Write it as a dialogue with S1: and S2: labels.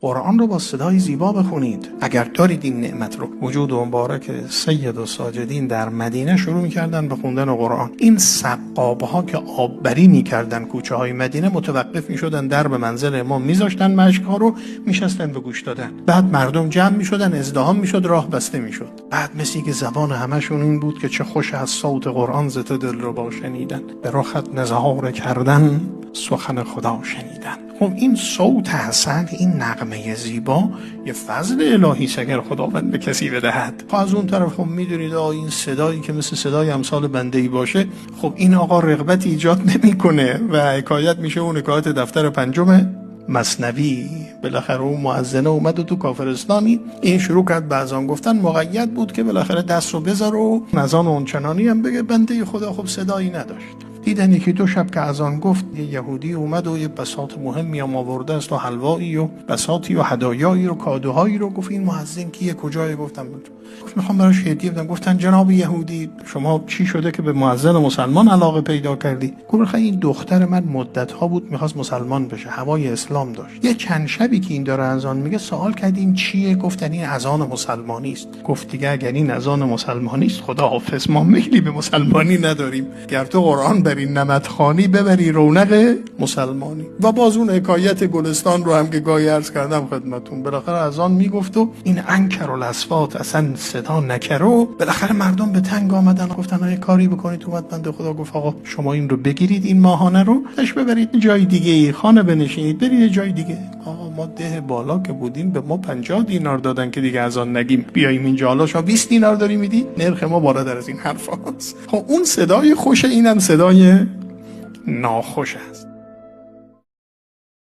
S1: قرآن رو با صدای زیبا بخونید. اگر دارید این نعمت رو. وجود و مبارک سید و ساجدین در مدینه شروع می‌کردن به خوندن قرآن. این سقاب‌ها که آببری می‌کردن کوچه های مدینه متوقف می‌شدن، در به منزل امام می‌ذاشتن مشک‌ها رو، می‌شستن به گوش دادن. بعد مردم جمع می‌شدن، ازدحام می‌شد، راه بسته می‌شد. بعد مثل که زبان همشون این بود که چه خوش از صوت قرآن ز تو دلربا شنیدن، به رخت نظاره کردن سخن خدا شنیدن. خب این صوت حسن، این نغمه زیبا یه فضل الهی است اگر خداوند به کسی بدهد. خب از اون طرف خب میدونید این صدایی که مثل صدای امثال بنده‌ای باشه، خب این آقا رغبت ایجاد نمیکنه و حکایت میشه اون حکایت دفتر 5 مثنوی. بالاخره اون مؤذنه اومد و تو کافرستانی این شروع کرد به اذان گفتن، مقید بود که بالاخره دست رو بذاره و اذان اونچنانی هم بگه. بنده خدا خب صدایی نداشت. دیدن یکی دو شب که اذان گفت، یه یهودی اومد و یه بساط مهمی هم آورده است و حلوایی و بساطی و هدایایی رو کادوهایی رو. گفت این مؤذن کیه، کجای؟ گفتم گفت میخوام براش هدیه بدم. گفتن جناب یهودی شما چی شده که به مؤذن مسلمان علاقه پیدا کردی؟ گفت این دختر من مدت ها بود میخواست مسلمان بشه، هوای اسلام داشت. یه چند شبی که این داره اذان میگه سوال کردیم چیه؟ گفتن این اذان مسلمانی است. گفت دیگه اگر این اذان مسلمانی است خدا حافظ، ما میلی به مسلمانی نداریم، گر تو قرآن بری نمدخانی ببری رونق مسلمانی. و باز اون حکایت گلستان رو هم که گاهی عرض کردم خدمتتون، بالاخره اذان میگفت و این انکر الاصوات اصلا صدا نکرو. بالاخره مردم به تنگ آمدن، گفتن آقا کاری بکنید. اومد بنده خدا گفت آقا شما این رو بگیرید، این ماهانه رو تاش ببرید جای دیگه، خانه بنشینید، برید جای دیگه. آقا ما ده بالا که بودیم به ما 50 دینار دادن که دیگه اذان نگیم بیایم اینجا، حالا شما 20 دینار داری میدی؟ نرخ ما بالاتر از این حرفاست. خب اون صدای خوش، اینم صدای ناخوش است.